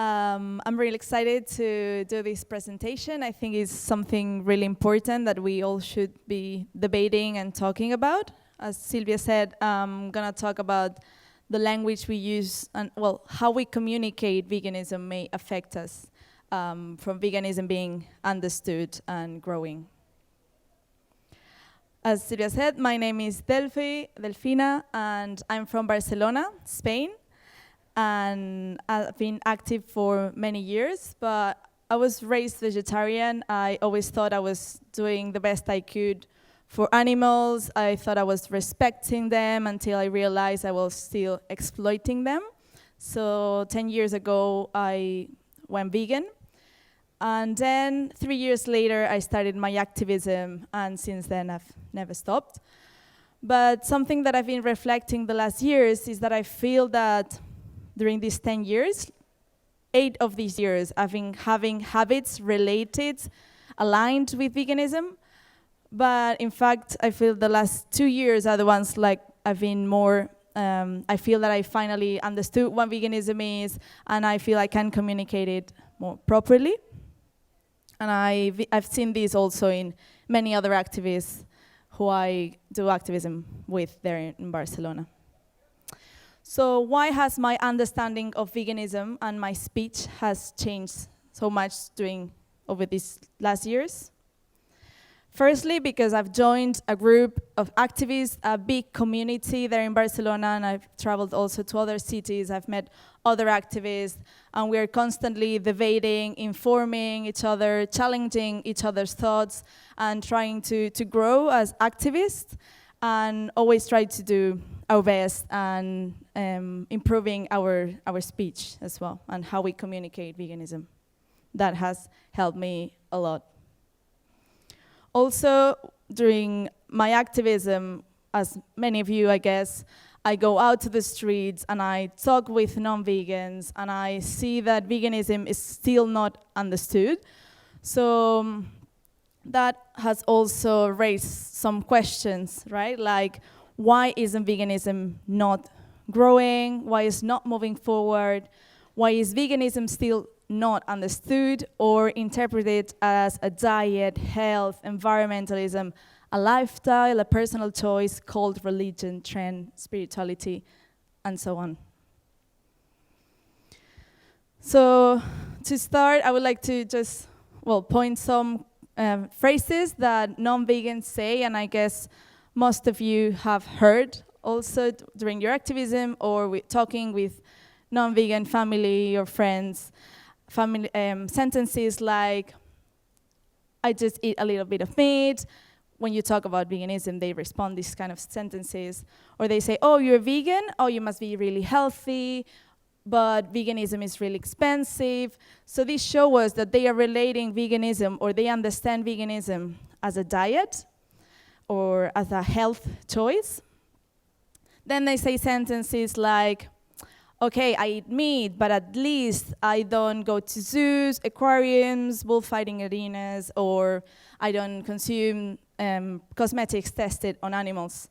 I'm really excited to do this presentation. I think it's something really important that we all should be debating and talking about. As Sylvia said, I'm gonna talk about the language we use and, well, how we communicate veganism may affect us from veganism being understood and growing. As Sylvia said, my name is Delfina, and I'm from Barcelona, Spain. And I've been active for many years, but I was raised vegetarian. I always thought I was doing the best I could for animals. I thought I was respecting them until I realized I was still exploiting them. So 10 years ago, I went vegan. And then 3 years later, I started my activism, and since then I've never stopped. But something that I've been reflecting the last years is that I feel that during these 10 years, 8 of these years, I've been having habits related, aligned with veganism. But in fact, I feel the last 2 years are the ones like I've been more, I feel that I finally understood what veganism is, and I feel I can communicate it more properly. And I've seen this also in many other activists who I do activism with there in Barcelona. So why has my understanding of veganism and my speech has changed so much over these last years? Firstly, because I've joined a group of activists, a big community there in Barcelona, and I've traveled also to other cities. I've met other activists, and we're constantly debating, informing each other, challenging each other's thoughts, and trying to grow as activists, and always try to do our best and improving our speech as well, and how we communicate veganism. That has helped me a lot. Also, during my activism, as many of you, I guess, I go out to the streets and I talk with non-vegans, and I see that veganism is still not understood. So that has also raised some questions, right? Like, why isn't veganism not growing? Why is not moving forward? Why is veganism still not understood or interpreted as a diet, health, environmentalism, a lifestyle, a personal choice, called religion, trend, spirituality, and so on? So to start, I would like to just, point some phrases that non-vegans say, and I guess most of you have heard also during your activism or talking with non-vegan family or friends. Sentences like, I just eat a little bit of meat. When you talk about veganism, they respond these kind of sentences. Or they say, oh, you're vegan? Oh, you must be really healthy, but veganism is really expensive. So this shows us that they are relating veganism, or they understand veganism as a diet or as a health choice. Then they say sentences like, okay, I eat meat, but at least I don't go to zoos, aquariums, bullfighting arenas, or I don't consume cosmetics tested on animals.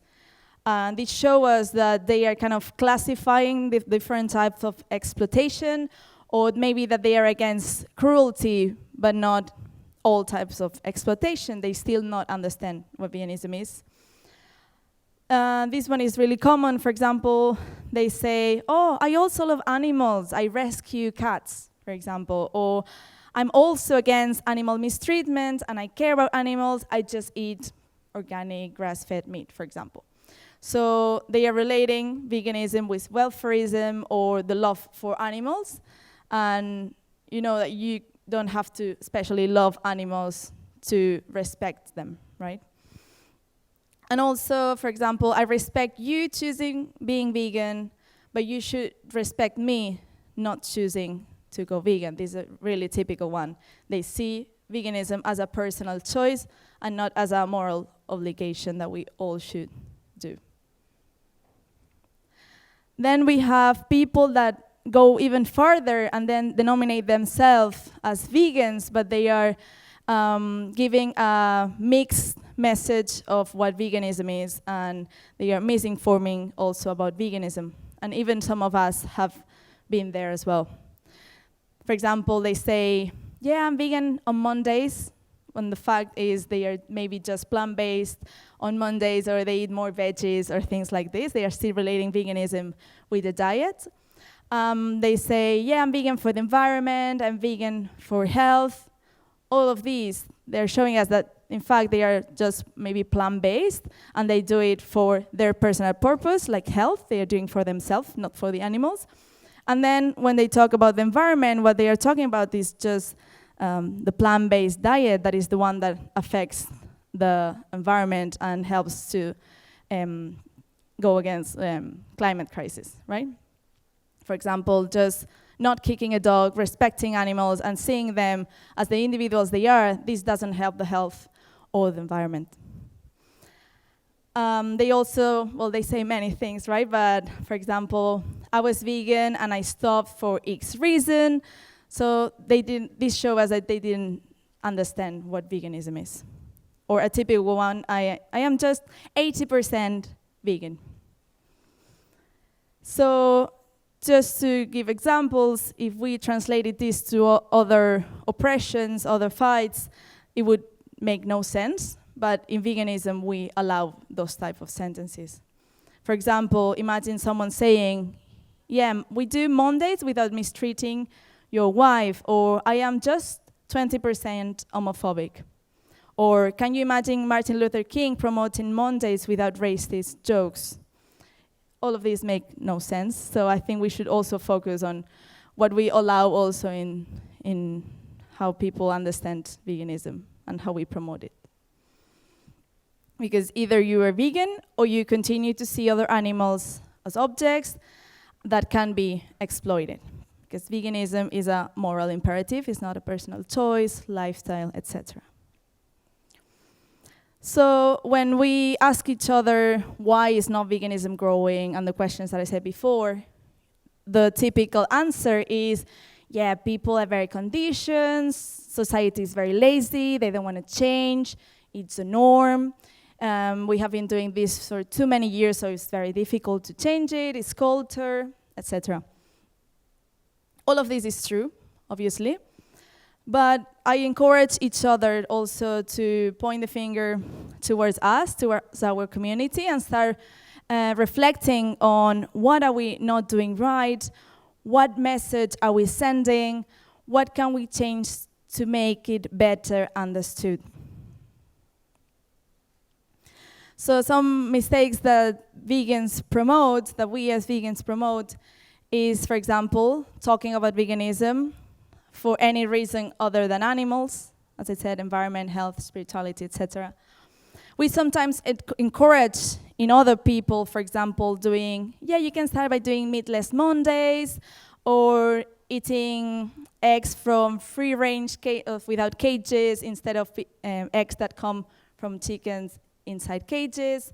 And this shows us that they are kind of classifying the different types of exploitation, or maybe that they are against cruelty, but not all types of exploitation. They still not understand what veganism is. This one is really common. For example, they say, oh, I also love animals. I rescue cats, for example. Or I'm also against animal mistreatment, and I care about animals. I just eat organic, grass-fed meat, for example. So they are relating veganism with welfareism or the love for animals. And you know that you don't have to especially love animals to respect them, right? And also, for example, I respect you choosing being vegan, but you should respect me not choosing to go vegan. This is a really typical one. They see veganism as a personal choice and not as a moral obligation that we all should do. Then we have people that go even further and then denominate themselves as vegans, but they are giving a mixed message of what veganism is, and they are misinforming also about veganism. And even some of us have been there as well. For example, they say, yeah, I'm vegan on Mondays, when the fact is they are maybe just plant-based on Mondays, or they eat more veggies or things like this. They are still relating veganism with the diet. They say, yeah, I'm vegan for the environment, I'm vegan for health. All of these, they're showing us that, in fact, they are just maybe plant-based, and they do it for their personal purpose, like health. They are doing for themselves, not for the animals. And then when they talk about the environment, what they are talking about is just the plant-based diet that is the one that affects the environment and helps to go against climate crisis, right? For example, just not kicking a dog, respecting animals, and seeing them as the individuals they are, this doesn't help the health or the environment. They also, well, they say many things, right? But for example, I was vegan and I stopped for X reason. So this shows us that they didn't understand what veganism is. Or a typical one, I am just 80% vegan. So just to give examples, if we translated this to other oppressions, other fights, it would make no sense. But in veganism, we allow those type of sentences. For example, imagine someone saying, yeah, we do Mondays without mistreating your wife, or I am just 20% homophobic. Or can you imagine Martin Luther King promoting Mondays without racist jokes? All of these make no sense, so I think we should also focus on what we allow also in how people understand veganism and how we promote it. Because either you are vegan or you continue to see other animals as objects that can be exploited. Because veganism is a moral imperative, it's not a personal choice, lifestyle, etc. So when we ask each other why is not veganism growing, and the questions that I said before, the typical answer is, yeah, people are very conditioned, society is very lazy, they don't want to change, it's a norm. We have been doing this for too many years, so it's very difficult to change it, it's culture, etc. All of this is true, obviously, but I encourage each other also to point the finger towards us, towards our community, and start reflecting on what are we not doing right, what message are we sending, what can we change to make it better understood. So some mistakes that vegans promote, that we as vegans promote, is, for example, talking about veganism for any reason other than animals, as I said, environment, health, spirituality, etc. We sometimes encourage in other people, for example, doing, yeah, you can start by doing meatless Mondays, or eating eggs from free-range without cages instead of eggs that come from chickens inside cages.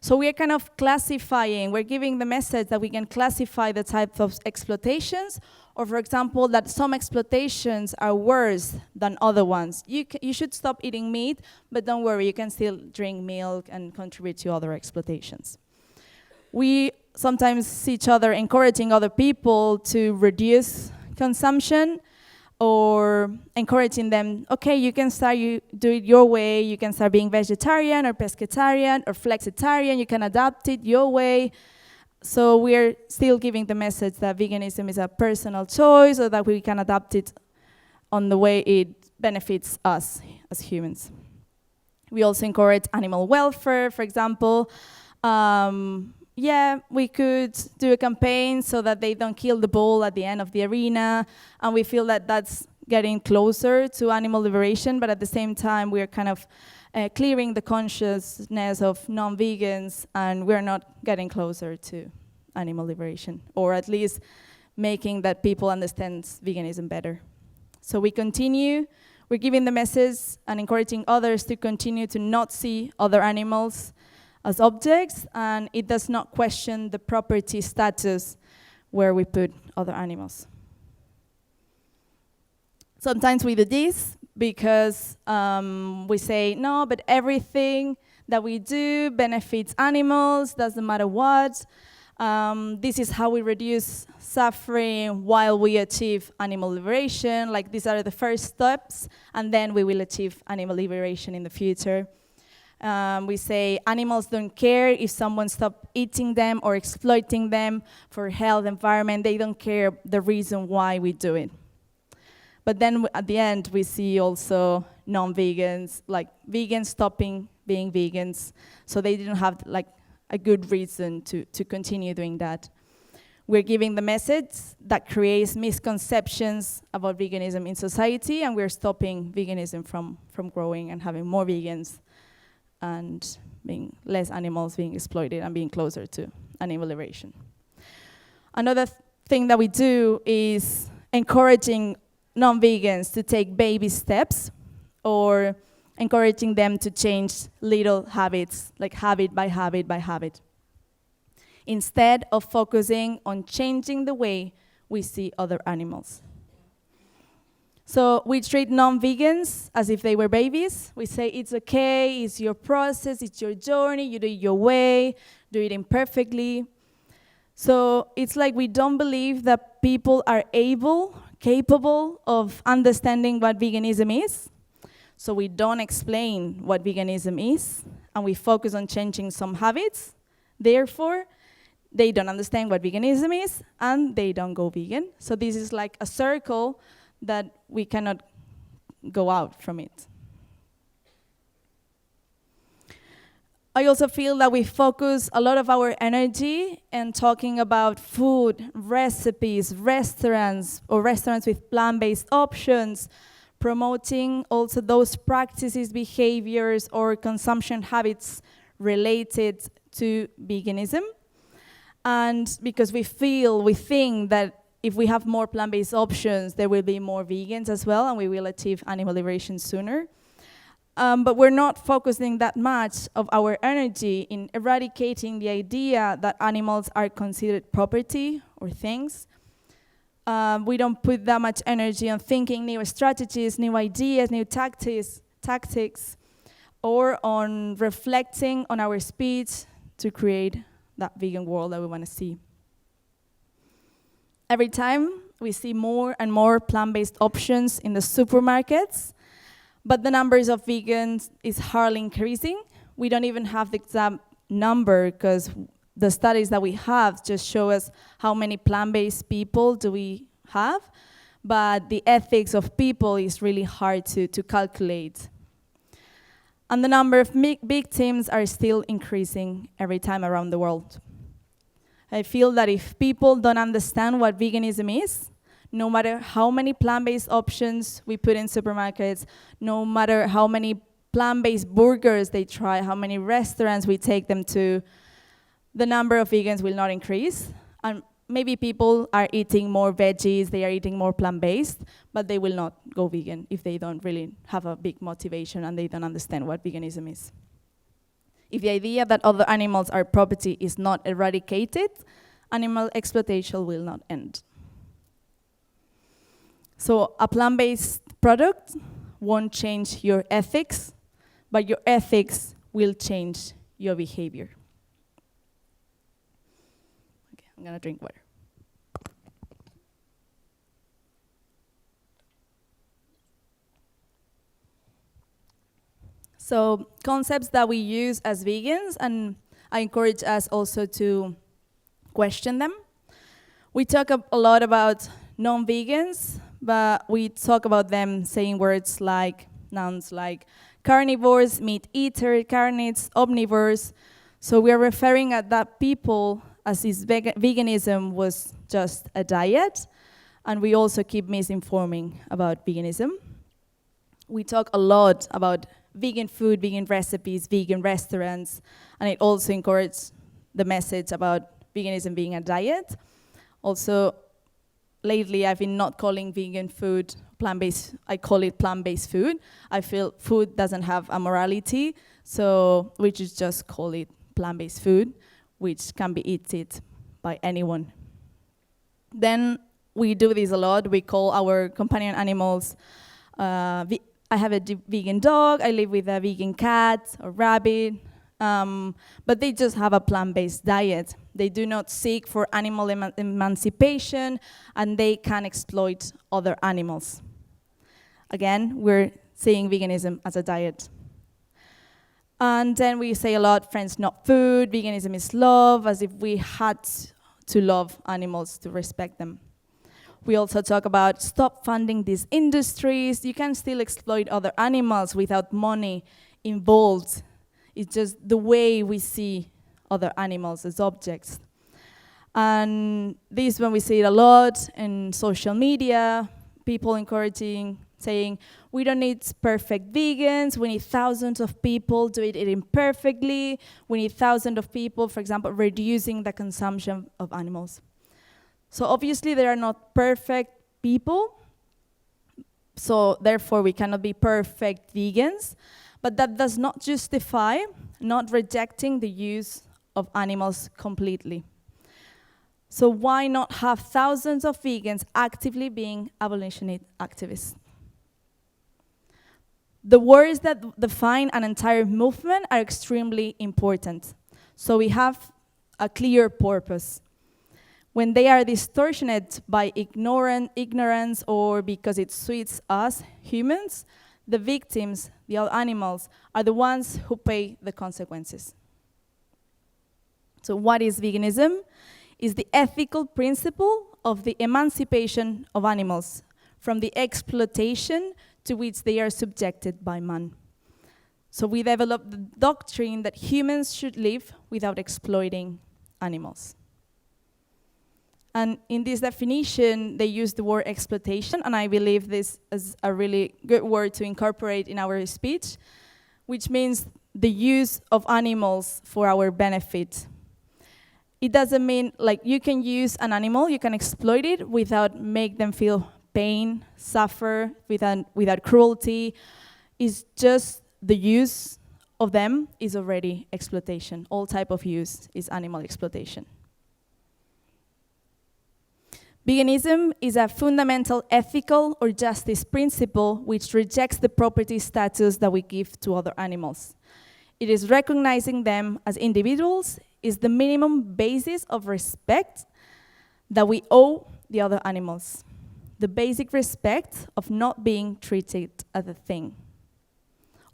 So we're kind of classifying, we're giving the message that we can classify the types of exploitations, or for example, that some exploitations are worse than other ones. You should stop eating meat, but don't worry, you can still drink milk and contribute to other exploitations. We sometimes see each other encouraging other people to reduce consumption, or encouraging them, okay, you can start, you do it your way, you can start being vegetarian or pescatarian or flexitarian, you can adapt it your way. So we're still giving the message that veganism is a personal choice, or that we can adapt it on the way it benefits us as humans. We also encourage animal welfare, for example. Yeah, we could do a campaign so that they don't kill the bull at the end of the arena, and we feel that that's getting closer to animal liberation, but at the same time we're kind of clearing the consciousness of non-vegans, and we're not getting closer to animal liberation, or at least making that people understand veganism better. So we're giving the message and encouraging others to continue to not see other animals as objects, and it does not question the property status where we put other animals. Sometimes we do this because we say, no, but everything that we do benefits animals, doesn't matter what. This is how we reduce suffering while we achieve animal liberation. Like, these are the first steps, and then we will achieve animal liberation in the future. We say animals don't care if someone stops eating them or exploiting them for health, environment. They don't care the reason why we do it. But then at the end, we see also non-vegans, like vegans stopping being vegans. So they didn't have like a good reason to continue doing that. We're giving the message that creates misconceptions about veganism in society, and we're stopping veganism from growing and having more vegans and being less animals being exploited and being closer to animal liberation. Another thing that we do is encouraging non-vegans to take baby steps, or encouraging them to change little habits, like habit by habit by habit, instead of focusing on changing the way we see other animals. So we treat non-vegans as if they were babies. We say, it's okay, it's your process, it's your journey, you do it your way, do it imperfectly. So it's like we don't believe that people are capable of understanding what veganism is. So we don't explain what veganism is, and we focus on changing some habits. Therefore, they don't understand what veganism is, and they don't go vegan. So this is like a circle that we cannot go out from it. I also feel that we focus a lot of our energy in talking about food, recipes, restaurants, or restaurants with plant-based options, promoting also those practices, behaviors, or consumption habits related to veganism. And because we think that if we have more plant-based options, there will be more vegans as well, and we will achieve animal liberation sooner. But we're not focusing that much of our energy in eradicating the idea that animals are considered property or things. We don't put that much energy on thinking new strategies, new ideas, new tactics, or on reflecting on our speech to create that vegan world that we want to see. Every time we see more and more plant-based options in the supermarkets, but the numbers of vegans is hardly increasing. We don't even have the exact number, because the studies that we have just show us how many plant-based people do we have, but the ethics of people is really hard to calculate. And the number of victims are still increasing every time around the world. I feel that if people don't understand what veganism is, no matter how many plant-based options we put in supermarkets, no matter how many plant-based burgers they try, how many restaurants we take them to, the number of vegans will not increase. And maybe people are eating more veggies, they are eating more plant-based, but they will not go vegan if they don't really have a big motivation and they don't understand what veganism is. If the idea that other animals are property is not eradicated, animal exploitation will not end. So a plant-based product won't change your ethics, but your ethics will change your behavior. Okay, I'm gonna drink water. So concepts that we use as vegans, and I encourage us also to question them. We talk a lot about non-vegans, but we talk about them saying words like, nouns like carnivores, meat eater, carnites, omnivores. So we are referring at that people as if veganism was just a diet, and we also keep misinforming about veganism. We talk a lot about vegan food, vegan recipes, vegan restaurants, and it also encourages the message about veganism being a diet. Also, lately I've been not calling vegan food plant-based, I call it plant-based food. I feel food doesn't have a morality, so we should just call it plant-based food, which can be eaten by anyone. Then we do this a lot. We call our companion animals I have a vegan dog, I live with a vegan cat or rabbit, but they just have a plant-based diet. They do not seek for animal emancipation, and they can exploit other animals. Again, we're seeing veganism as a diet. And then we say a lot, friends, not food, veganism is love, as if we had to love animals to respect them. We also talk about stop funding these industries. You can still exploit other animals without money involved. It's just the way we see other animals as objects. And this one we see it a lot in social media, people encouraging, saying, we don't need perfect vegans, we need thousands of people doing it imperfectly, we need thousands of people, for example, reducing the consumption of animals. So obviously there are not perfect people, so therefore we cannot be perfect vegans, but that does not justify not rejecting the use of animals completely. So why not have thousands of vegans actively being abolitionist activists? The words that define an entire movement are extremely important. So we have a clear purpose. When they are distorted by ignorance or because it suits us humans, the victims, the other animals, are the ones who pay the consequences. So what is veganism? Is the ethical principle of the emancipation of animals from the exploitation to which they are subjected by man. So we developed the doctrine that humans should live without exploiting animals. And in this definition, they use the word exploitation, and I believe this is a really good word to incorporate in our speech, which means the use of animals for our benefit. It doesn't mean, like, you can use an animal, you can exploit it without make them feel pain, suffer, without cruelty. It's just the use of them is already exploitation. All type of use is animal exploitation. Veganism is a fundamental ethical or justice principle which rejects the property status that we give to other animals. It is recognizing them as individuals is the minimum basis of respect that we owe the other animals. The basic respect of not being treated as a thing.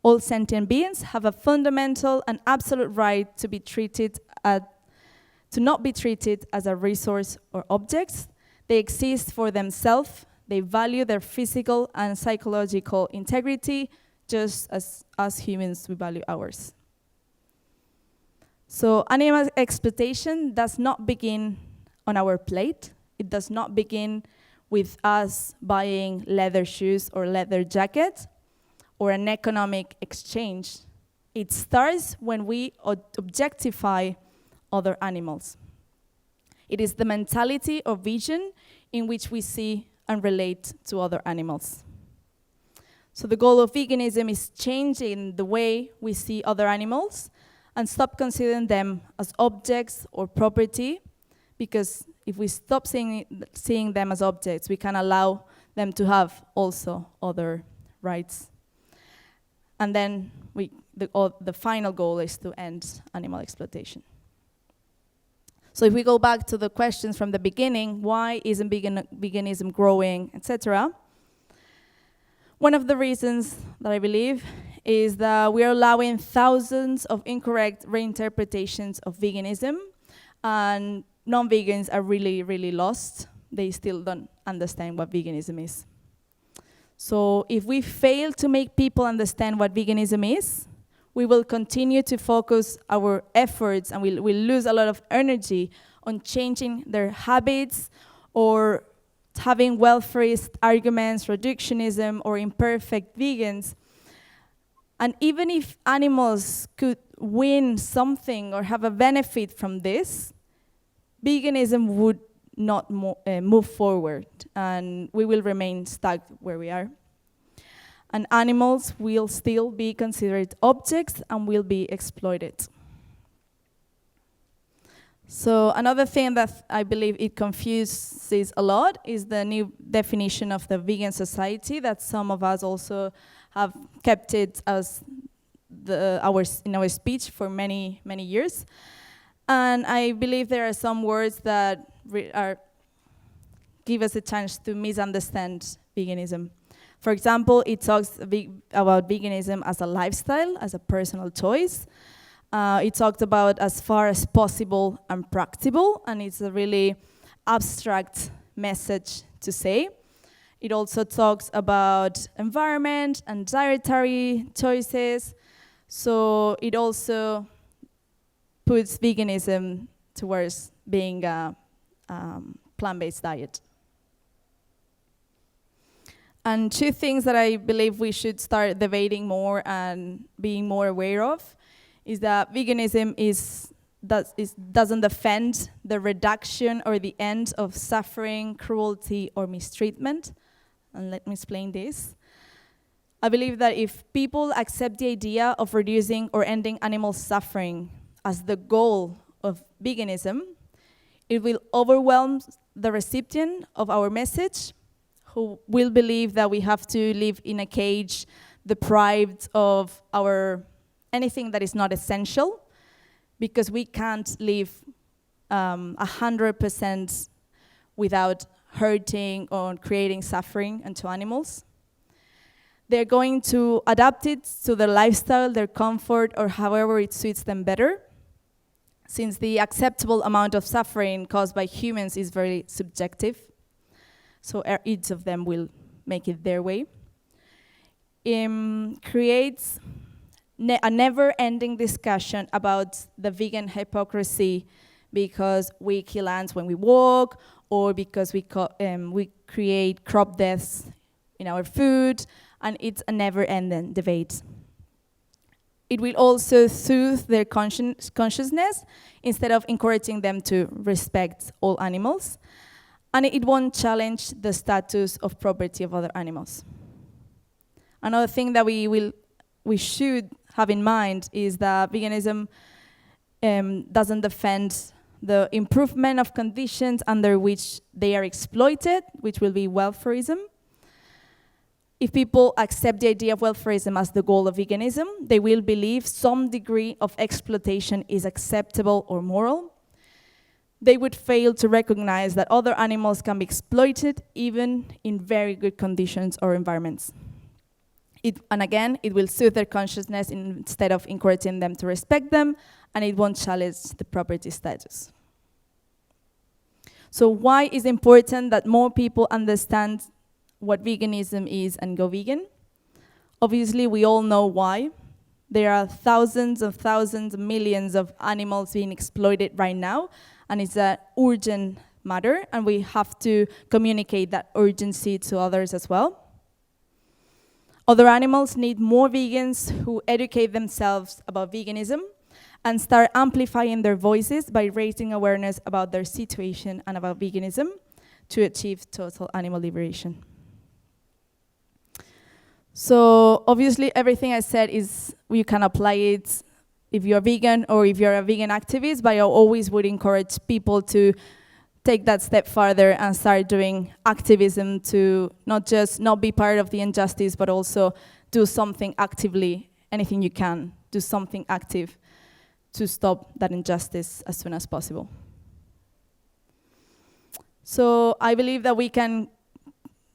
All sentient beings have a fundamental and absolute right to be treated to not be treated as a resource or objects. They exist for themselves. They value their physical and psychological integrity, just as us humans we value ours. So animal exploitation does not begin on our plate. It does not begin with us buying leather shoes or leather jackets or an economic exchange. It starts when we objectify other animals. It is the mentality or vision in which we see and relate to other animals. So the goal of veganism is changing the way we see other animals and stop considering them as objects or property, because if we stop seeing them as objects, we can allow them to have also other rights. And then the final goal is to end animal exploitation. So if we go back to the questions from the beginning, why isn't veganism growing, etc.? One of the reasons that I believe is that we are allowing thousands of incorrect reinterpretations of veganism, and non-vegans are really, really lost. They still don't understand what veganism is. So if we fail to make people understand what veganism is, we will continue to focus our efforts and we'll lose a lot of energy on changing their habits or having welfareist arguments, reductionism, or imperfect vegans. And even if animals could win something or have a benefit from this, veganism would not move forward, and we will remain stuck where we are. And animals will still be considered objects and will be exploited. So another thing that I believe it confuses a lot is the new definition of the vegan society that some of us also have kept it as in our speech for many, many years. And I believe there are some words that give us a chance to misunderstand veganism. For example, it talks about veganism as a lifestyle, as a personal choice. It talked about as far as possible and practicable, and it's a really abstract message to say. It also talks about environment and dietary choices. So it also puts veganism towards being a plant-based diet. And two things that I believe we should start debating more and being more aware of is that veganism doesn't defend the reduction or the end of suffering, cruelty, or mistreatment. And let me explain this. I believe that if people accept the idea of reducing or ending animal suffering as the goal of veganism, it will overwhelm the recipient of our message, who will believe that we have to live in a cage deprived of anything that is not essential, because we can't live 100% without hurting or creating suffering unto animals. They're going to adapt it to their lifestyle, their comfort, or however it suits them better, since the acceptable amount of suffering caused by humans is very subjective. So each of them will make it their way. Creates a never-ending discussion about the vegan hypocrisy, because we kill ants when we walk, or because we create crop deaths in our food, and it's a never-ending debate. It will also soothe their consciousness instead of encouraging them to respect all animals. And it won't challenge the status of property of other animals. Another thing that we should have in mind is that veganism doesn't defend the improvement of conditions under which they are exploited, which will be welfareism. If people accept the idea of welfareism as the goal of veganism, they will believe some degree of exploitation is acceptable or moral. They would fail to recognize that other animals can be exploited even in very good conditions or environments. And again, it will soothe their consciousness instead of encouraging them to respect them, and it won't challenge the property status. So why is it important that more people understand what veganism is and go vegan? Obviously, we all know why. There are thousands, millions of animals being exploited right now, and it's an urgent matter, and we have to communicate that urgency to others as well. Other animals need more vegans who educate themselves about veganism and start amplifying their voices by raising awareness about their situation and about veganism to achieve total animal liberation. So obviously everything I said you can apply it if you're vegan or if you're a vegan activist, but I always would encourage people to take that step farther and start doing activism to not just not be part of the injustice, but also do something actively, anything you can, do something active to stop that injustice as soon as possible. So I believe that we can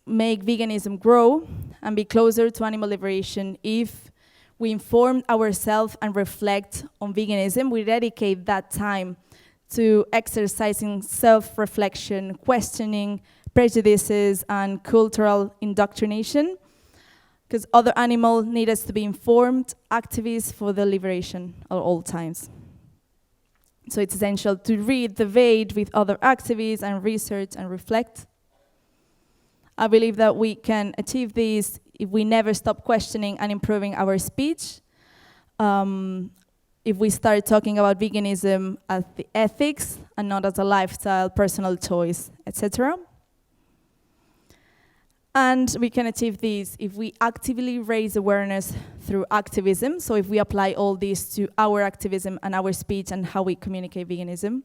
make veganism grow and be closer to animal liberation if we inform ourselves and reflect on veganism. We dedicate that time to exercising self-reflection, questioning prejudices, and cultural indoctrination, because other animals need us to be informed activists for the liberation at all times. So it's essential to read, debate with other activists, and research and reflect. I believe that we can achieve this if we never stop questioning and improving our speech. If we start talking about veganism as the ethics and not as a lifestyle, personal choice, etc. And we can achieve this if we actively raise awareness through activism. So if we apply all this to our activism and our speech and how we communicate veganism.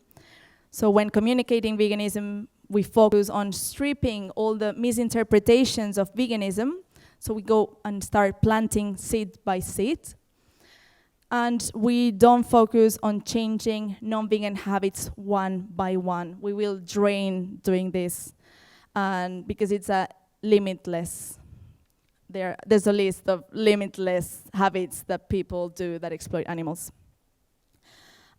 So when communicating veganism, we focus on stripping all the misinterpretations of veganism. So we go and start planting seed by seed. And we don't focus on changing non-vegan habits one by one. We will drain doing this, and because it's a limitless. There's a list of limitless habits that people do that exploit animals.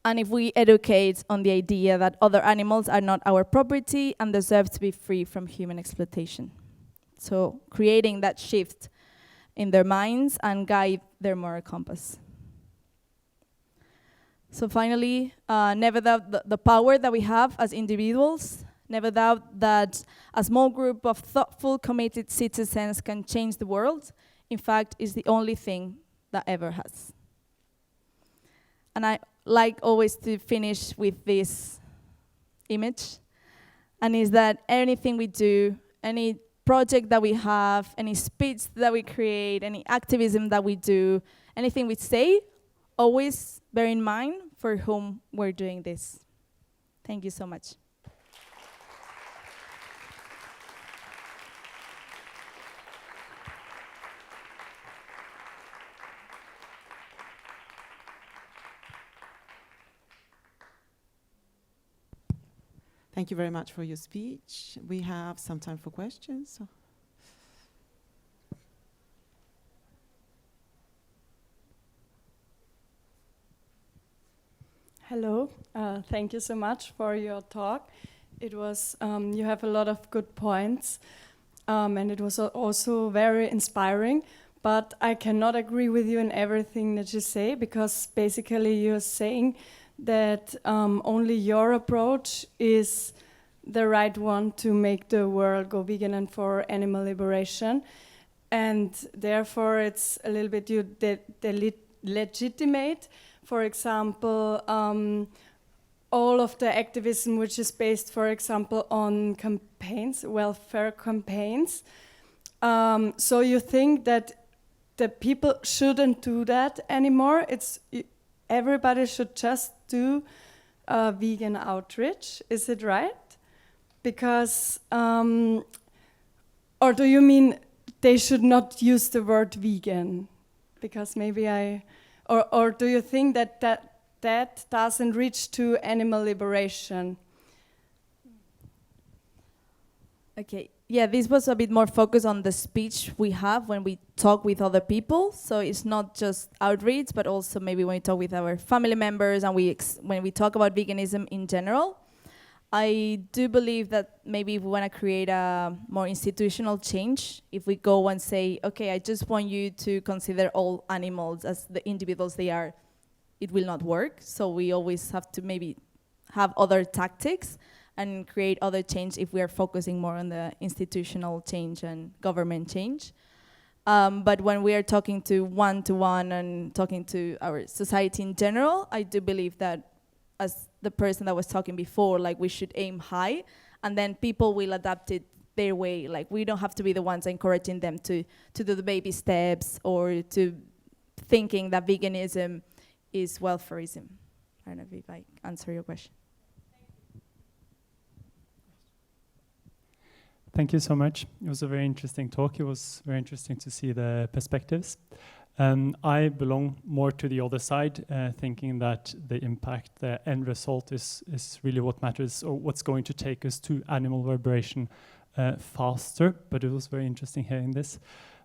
And if we educate on the idea that other animals are not our property and deserve to be free from human exploitation. So creating that shift in their minds and guide their moral compass. So finally, never doubt the power that we have as individuals. Never doubt that a small group of thoughtful, committed citizens can change the world. In fact, it's the only thing that ever has. And I like always to finish with this image, and is that anything we do, any project that we have, any speech that we create, any activism that we do, anything we say, always bear in mind for whom we're doing this. Thank you so much. Thank you very much for your speech. We have some time for questions. Hello, thank you so much for your talk. It was, you have a lot of good points, and it was also very inspiring, but I cannot agree with you in everything that you say, because basically you're saying that only your approach is the right one to make the world go vegan and for animal liberation. And therefore it's a little bit you legitimate, for example, all of the activism which is based, for example, on campaigns, welfare campaigns. So you think that the people shouldn't do that anymore? Everybody should just do vegan outreach, is it right? Because, or do you mean they should not use the word vegan? Because maybe or do you think that doesn't reach to animal liberation? Okay. Yeah, this was a bit more focused on the speech we have when we talk with other people. So it's not just outreach, but also maybe when we talk with our family members and when we talk about veganism in general. I do believe that maybe if we want to create a more institutional change, if we go and say, okay, I just want you to consider all animals as the individuals they are, it will not work. So we always have to maybe have other tactics and create other change if we are focusing more on the institutional change and government change. But when we are talking to one-to-one and talking to our society in general, I do believe that as the person that was talking before, like we should aim high and then people will adapt it their way. Like we don't have to be the ones encouraging them to do the baby steps or to thinking that veganism is welfareism. I don't know if I answer your question. Thank you so much. It was a very interesting talk. It was very interesting to see the perspectives. I belong more to the other side, thinking that the impact, the end result is really what matters, or what's going to take us to animal liberation faster. But it was very interesting hearing this.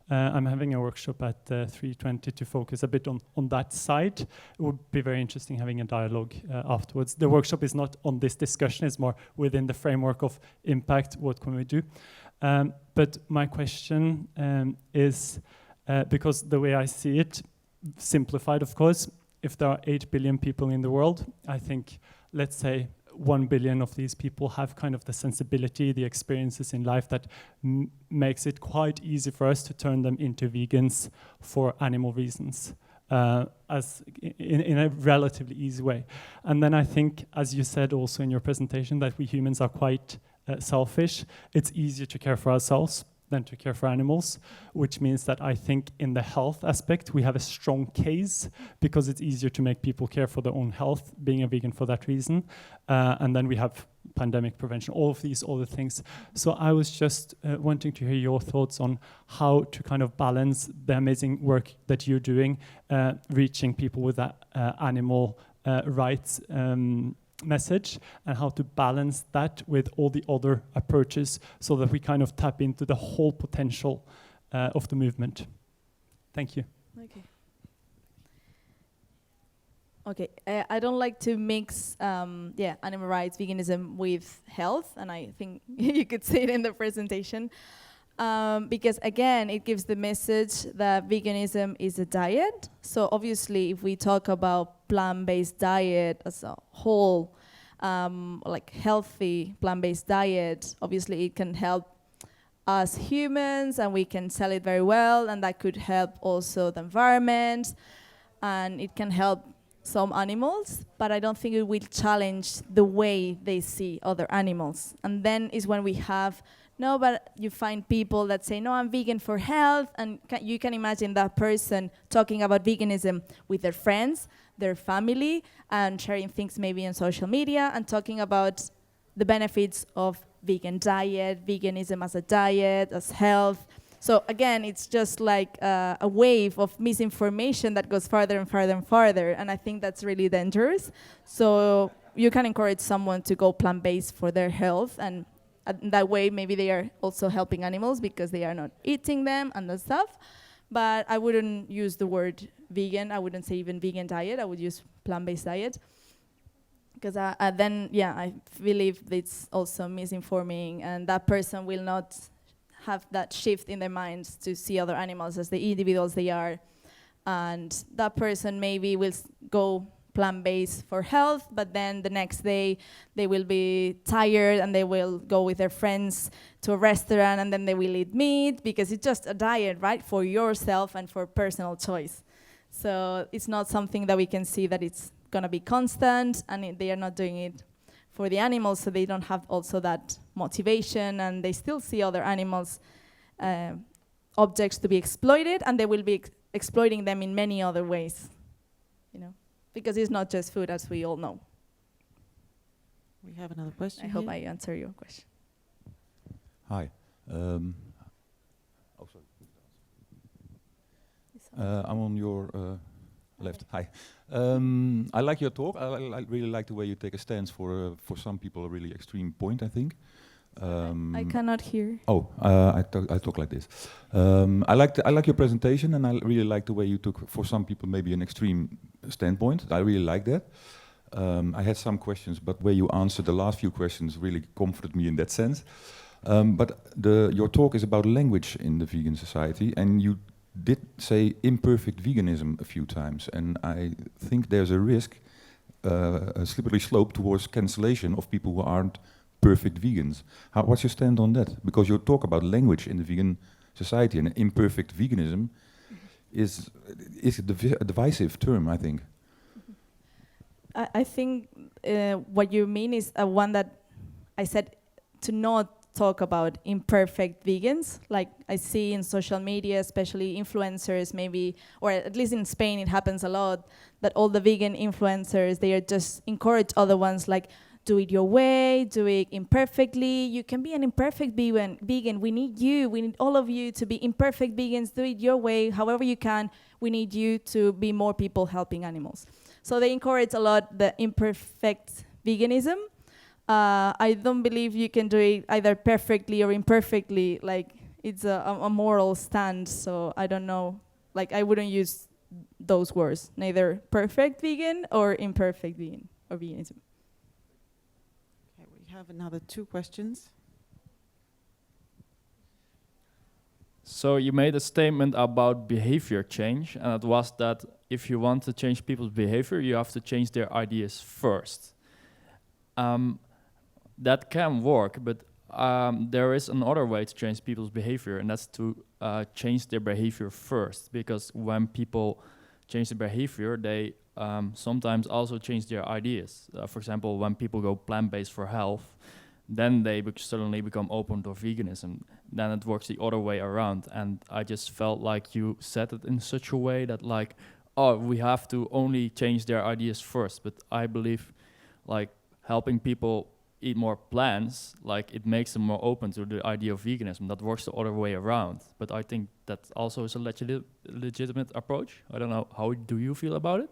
I'm having a workshop at 3:20 to focus a bit on that side. It would be very interesting having a dialogue afterwards. The workshop is not on this discussion, it's more within the framework of impact, what can we do? But my question is, because the way I see it, simplified of course, if there are 8 billion people in the world, I think, let's say, 1 billion of these people have kind of the sensibility, the experiences in life that makes it quite easy for us to turn them into vegans for animal reasons, as in a relatively easy way. And then I think, as you said also in your presentation, that we humans are quite selfish. It's easier to care for ourselves than to care for animals, which means that I think in the health aspect we have a strong case because it's easier to make people care for their own health, being a vegan for that reason. And then we have pandemic prevention, all of these other things. So I was just wanting to hear your thoughts on how to kind of balance the amazing work that you're doing, reaching people with that animal rights message, and how to balance that with all the other approaches so that we kind of tap into the whole potential of the movement. Thank you. Okay. Okay, I don't like to mix animal rights, veganism with health, and I think you could see it in the presentation. Because again, it gives the message that veganism is a diet. So obviously, if we talk about plant-based diet as a whole, like healthy plant-based diet, obviously it can help us humans, and we can sell it very well, and that could help also the environment, and it can help some animals, but I don't think it will challenge the way they see other animals. And then is when we have, no, but you find people that say, no, I'm vegan for health, and you can imagine that person talking about veganism with their friends, their family, and sharing things maybe on social media, and talking about the benefits of vegan diet, veganism as a diet, as health. So again, it's just like a wave of misinformation that goes farther and farther and farther, and I think that's really dangerous. So you can encourage someone to go plant-based for their health, and that way maybe they are also helping animals because they are not eating them and that stuff. But I wouldn't use the word vegan. I wouldn't say even vegan diet. I would use plant-based diet. Because I believe it's also misinforming, and that person will not have that shift in their minds to see other animals as the individuals they are. And that person maybe will go plant-based for health, but then the next day they will be tired and they will go with their friends to a restaurant, and then they will eat meat because it's just a diet, right, for yourself and for personal choice. So it's not something that we can see that it's gonna be constant, and they are not doing it for the animals, so they don't have also that motivation, and they still see other animals, objects to be exploited, and they will be exploiting them in many other ways, because it's not just food, as we all know. We have another question. I hope I answer your question. Hi. I'm on your left. Hi. I like your talk. I really like the way you take a stance for some people a really extreme point, I think. I cannot hear. Oh, I talk like this. I like your presentation, and I really like the way you took, for some people, maybe an extreme standpoint. I really like that. I had some questions, but where you answered the last few questions really comforted me in that sense. But your talk is about language in the vegan society, and you did say imperfect veganism a few times, and I think there's a risk, a slippery slope towards cancellation of people who aren't perfect vegans. What's your stand on that? Because you talk about language in the vegan society, and imperfect veganism is a divisive term, I think. I think what you mean is one that I said to not talk about imperfect vegans. Like I see in social media, especially influencers maybe, or at least in Spain it happens a lot, that all the vegan influencers, they are just encourage other ones like, do it your way, do it imperfectly. You can be an imperfect vegan. We need you. We need all of you to be imperfect vegans. Do it your way, however you can. We need you to be more people helping animals. So they encourage a lot the imperfect veganism. I don't believe you can do it either perfectly or imperfectly. Like it's a moral stand. So I don't know. Like I wouldn't use those words. Neither perfect vegan or imperfect vegan or veganism. We have another 2 questions. So you made a statement about behavior change, and it was that if you want to change people's behavior, you have to change their ideas first. That can work, but there is another way to change people's behavior, and that's to change their behavior first. Because when people change their behavior, they sometimes also change their ideas. For example, when people go plant-based for health, then they suddenly become open to veganism. Then it works the other way around. And I just felt like you said it in such a way that like, oh, we have to only change their ideas first. But I believe like helping people eat more plants, like it makes them more open to the idea of veganism. That works the other way around. But I think that also is a legitimate approach. I don't know, how do you feel about it?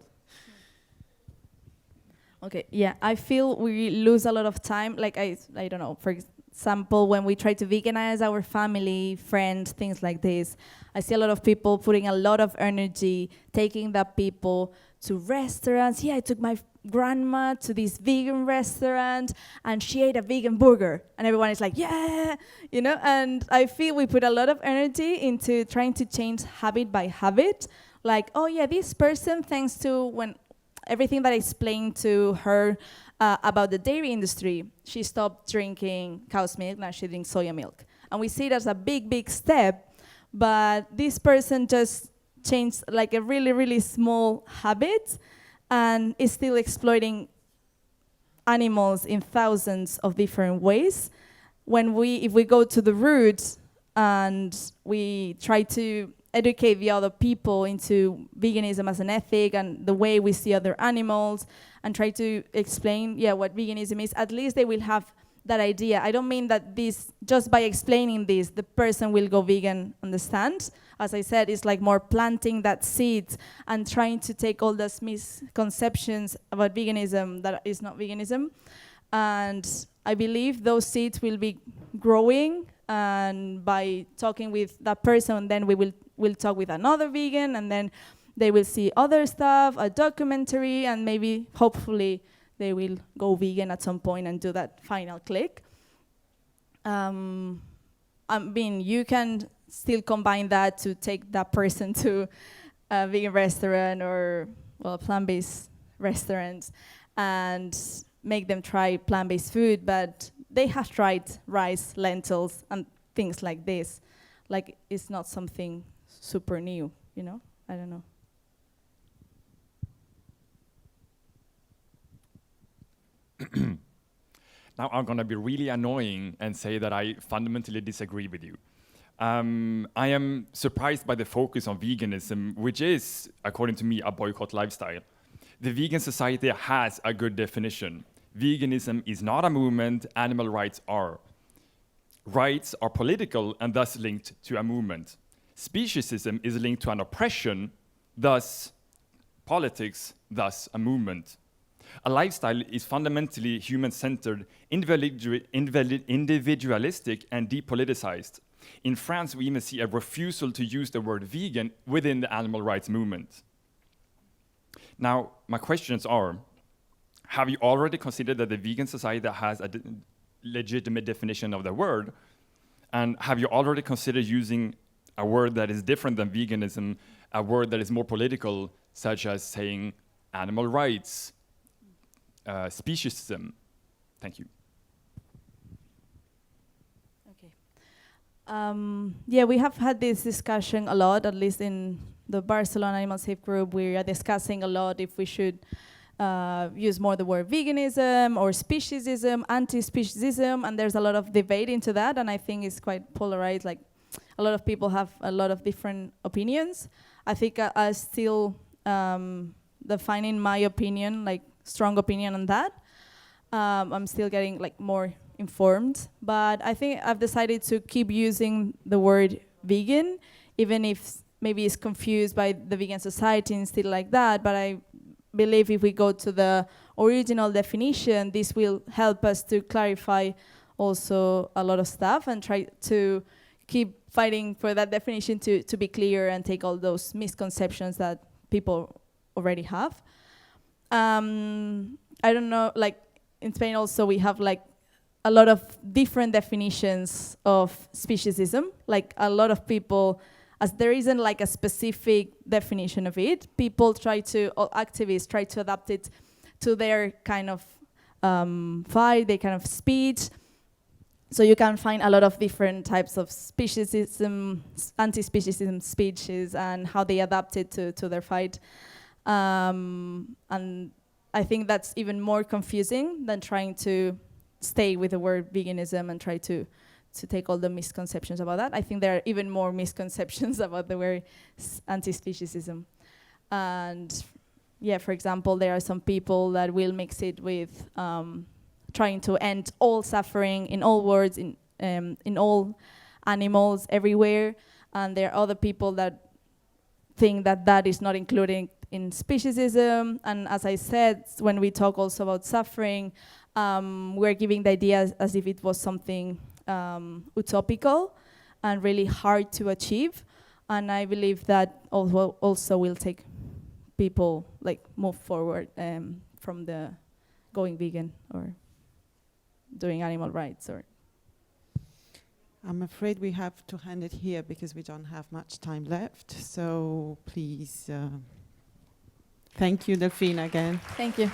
Okay, yeah, I feel we lose a lot of time. Like, I don't know, for example, when we try to veganize our family, friends, things like this, I see a lot of people putting a lot of energy, taking the people to restaurants. Yeah, I took my grandma to this vegan restaurant and she ate a vegan burger. And everyone is like, yeah, you know? And I feel we put a lot of energy into trying to change habit by habit. Like, oh yeah, this person, thanks to when everything that I explained to her about the dairy industry, she stopped drinking cow's milk, now she drinks soya milk. And we see it as a big, big step, but this person just changed like a really, really small habit and is still exploiting animals in thousands of different ways. If we go to the roots and we try to educate the other people into veganism as an ethic and the way we see other animals and try to explain, what veganism is, at least they will have that idea. I don't mean that this, just by explaining this, the person will go vegan, understand? As I said, it's like more planting that seed and trying to take all those misconceptions about veganism that is not veganism. And I believe those seeds will be growing, and by talking with that person, then we'll talk with another vegan, and then they will see other stuff, a documentary, and maybe, hopefully, they will go vegan at some point and do that final click. I mean, you can still combine that to take that person to a vegan restaurant or, well, plant-based restaurants and make them try plant-based food, but they have tried rice, lentils, and things like this. Like, it's not something super new, you know? I don't know. Now I'm gonna be really annoying and say that I fundamentally disagree with you. I am surprised by the focus on veganism, which is, according to me, a boycott lifestyle. The vegan society has a good definition. Veganism is not a movement, animal rights are. Rights are political and thus linked to a movement. Speciesism is linked to an oppression, thus politics, thus a movement. A lifestyle is fundamentally human-centered, individualistic, and depoliticized. In France, we even see a refusal to use the word vegan within the animal rights movement. Now, my questions are, have you already considered that the vegan society has a legitimate definition of the word? And have you already considered using a word that is different than veganism, a word that is more political, such as saying animal rights, speciesism? Thank you. Okay. Yeah, we have had this discussion a lot, at least in the Barcelona Animal Safe group. We are discussing a lot if we should use more the word veganism or speciesism, anti-speciesism, and there's a lot of debate into that, and I think it's quite polarized. Like, a lot of people have a lot of different opinions. I think I still defining my opinion, like strong opinion on that. I'm still getting like more informed, but I think I've decided to keep using the word vegan, even if maybe it's confused by the vegan society and still like that, but I believe if we go to the original definition, this will help us to clarify also a lot of stuff and try to keep fighting for that definition to be clear and take all those misconceptions that people already have. I don't know, like in Spain also we have like a lot of different definitions of speciesism. Like a lot of people, as there isn't like a specific definition of it, people try to, or activists try to adapt it to their kind of fight, their kind of speech. So you can find a lot of different types of speciesism, anti-speciesism speeches and how they adapt it to their fight. And I think that's even more confusing than trying to stay with the word veganism and try to take all the misconceptions about that. I think there are even more misconceptions about the word anti-speciesism. And yeah, for example, there are some people that will mix it with trying to end all suffering in all worlds, in all animals everywhere. And there are other people that think that that is not included in speciesism. And as I said, when we talk also about suffering, we're giving the idea as if it was something utopical and really hard to achieve. And I believe that also will take people like move forward from the going vegan or doing animal rights. Or I'm afraid we have to end it here because we don't have much time left. So please, thank you, Delfina, again. thank you.